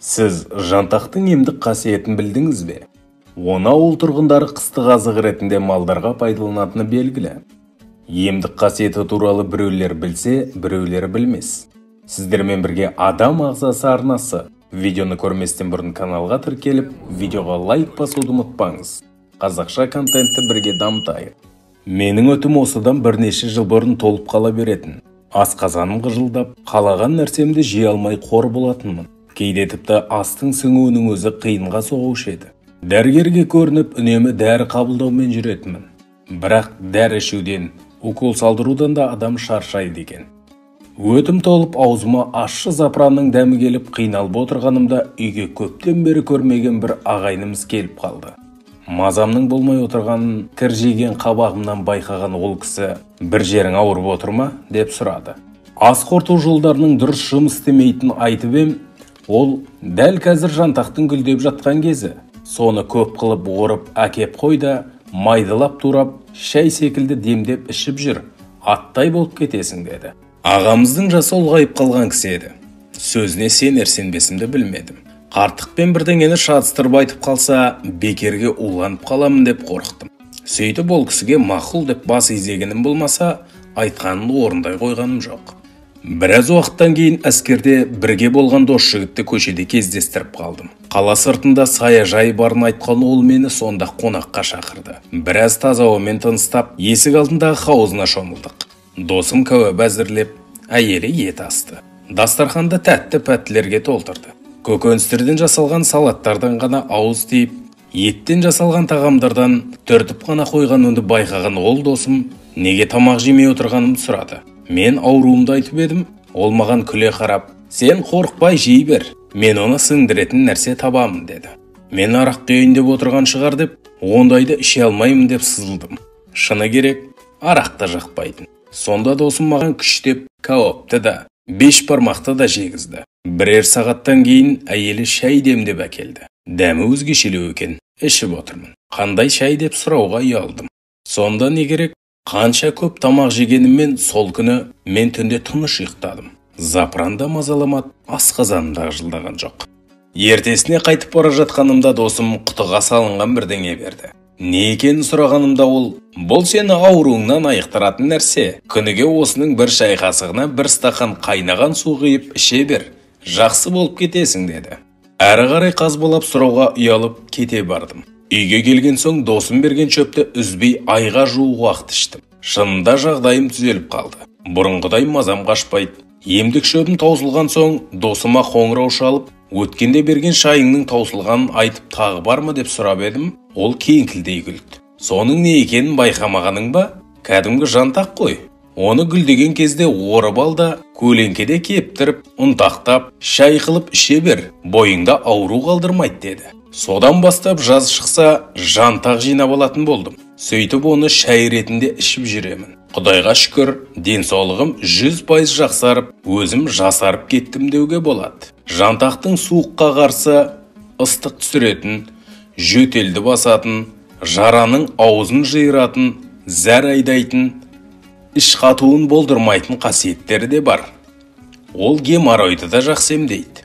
Сіз жантақтың емдік қасиетін білдіңіз бе? Оны ауыл тұрғындары қыстық азық ретінде малдарға пайдаланатыны белгілі. Емдік қасиеті туралы біреулер білсе, біреулер білмес. Сіздермен бірге адам ағзасы арнасы. Видеоны көрместен бұрын каналға тіркеліп, видеоға лайк басуды ұмытпаңыз. Қазақша контентті бірге дамытайық. Менің өтім осыдан бірнеше жыл бұрын толып қала беретін. Асқазаным қыжылдап, қалаған нәрсемді жей алмай қор болатынмын. Кейде тіпті астың сіңуінің өзі қиынға соғушы еді. Дәрігерге көрініп, үнемі дәрі қабылдаумен жүретінмін. Бірақ дәрі ішуден, укол салдырудан да адам шаршайды екен. Өтім толып, аузыма ащы запыранның дәмі келіп, қиналып отырғанымда үйге көптен бері көрмеген бір ағайынымыз келіп қалды. Мазамның болмай отырғанын кір жеген қабағымнан байқаған ол кісі, бір жерің ауырып отыр ма деп сұрады. Ас қорыту жолдарының дұрыс жұмыс істемейтінін айтып ем, ол дәл қазір жантақтың гүлдеп жатқан кезі. Соны көп қылып орып әкеп қойда, майдалап турап, шай секілді демдеп ішіп жүр. Аттай болып кетесің деді. Ағамыздың жасы ұлғайып қалған кісі еді. Сөзіне сенер-сенбесімді білмедім. Қарттықпен бірдеңені шатыстырып айтып қалса, бекерге уланып қаламын деп қорықтым. Сөйтіп ол кісіге мақұл деп бас изегенім болмаса, айтқанын орындай қойғаным жоқ. Біраз уақыттан кейін әскерде бірге болған дос жігітті көшеде кездестіріп қалдым. Қала сыртында саяжай барын айтқан ол мені сонда қонаққа шақырды. Біраз таза ауамен тыныстап, есік алдындағы хауызына шомылдық. Досым кәуап әзірлеп, әйелі ет асты. Дастарханды тәтті пәттілерге толтырды. Көкөністерден жасалған салаттардан ғана ауыз тиіп, еттен жасалған тағамдардан түртіп қана қойғанымды байқаған ол досым неге тамақ жемей отырғанымды сұрады. Мен ауруымды айтып едім, ол маған күле қарап, сен қорықпай жей бер, мен оны сіңдіретін нәрсе табамын деді. Мен арақ құяйын деп отырған шығар деп, ондайды іше алмаймын деп сызылдым. Шыны керек, арақты жақпайтын. Сонда досым маған күштеп, кәуапты да, беш бармақты да жегізді. Бірер сағаттан кейін әйелі шай демдеп әкелді. Дәмі өзгешелеу екен, ішіп отырмын. Қандай шай деп сұрауға ұялдым. Сонда не керек? Қанша көп тамақ жегеніммен сол күні мен түнде тыныш ұйықтадым. Запыранда мазаламат, асқазанымда жылдаған жоқ. Ертесіне қайтып бара жатқанымда досым құтыға салынған бірдеңе берді. Не екенін сұрағанымда ол, бұл сені ауруыңнан айықтыратын нәрсе. Күніге осының бір шай қасығына бір стақан қайнаған су құйып іше бер, жақсы болып кетесің деді. Әрі қарай қазбалап сұрауға ұялып кете бардым. Үйге келген соң досым берген шөпті үзбей айға жуық уақыт іштім. Шынында жағдайым түзеліп қалды. Бұрынғыдай мазам қашпайды. Емдік шөбім таусылған соң досыма қоңырау шалып, өткенде берген шайыңның таусылғанын айтып тағы бар ма деп сұрап едім, ол кеңкілдей күлді. Соның не екенін байқамағаның ба? Кәдімгі жантақ қой. Оны гүлдеген кезде орып ал да, көлеңкеде кептіріп, ұнтақтап, шай қылып іше бер, бойыңда ауру қалдырмайды деді. Содан бастап жаз шықса, жантақ жинап алатын болдым. Сөйтіп оны шай ретінде ішіп жүремін. Құдайға шүкір, денсаулығым 100% жақсарып, өзім жасарып кеттім деуге болады. Жантақтың суыққа қарсы ыстық түсіретін, жөтелді басатын, жараның аузын жиыратын, зәр айдайтын, іш қатуын болдырмайтын қасиеттері де бар. Ол геморройды да жақсы емдейді.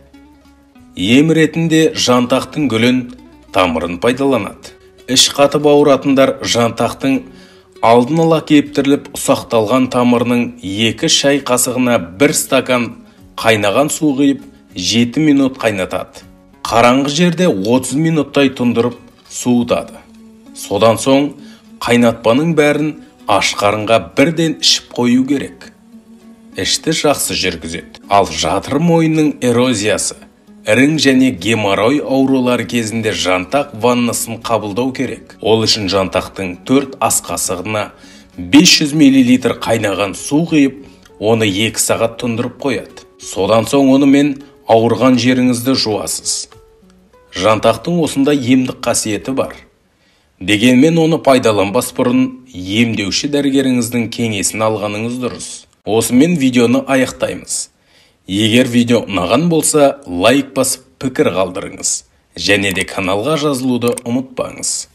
Ем ретінде жантақтың гүлін, тамырын пайдаланады. Іш қатып ауыратындар жантақтың алдын ала кептіріліп ұсақталған тамырының 2 шай қасығына 1 стакан қайнаған су құйып 7 минут қайнатады. Қараңғы жерде 30 минуттай тұндырып суытады. Содан соң қайнатпаның бәрін аш қарынға бірден ішіп қою керек. Ішті жақсы жүргізеді. Ал жатыр мойынның эрозиясы, ірің және геморрой аурулары кезінде жантақ ваннасын қабылдау керек. Ол үшін жантақтың 4 ас қасығына 500 мл қайнаған су құйып, оны 2 сағат тұндырып қояды. Содан соң онымен ауырған жеріңізді жуасыз. Жантақтың осында емдік қасиеті бар. Дегенмен оны пайдаланбас бұрын емдеуші дәрігеріңіздің кеңесін алғаныңыз дұрыс. Осымен видеоны аяқтаймыз. Егер видео ұнаған болса, лайк басып пікір қалдырыңыз. Және де каналға жазылуды ұмытпаңыз.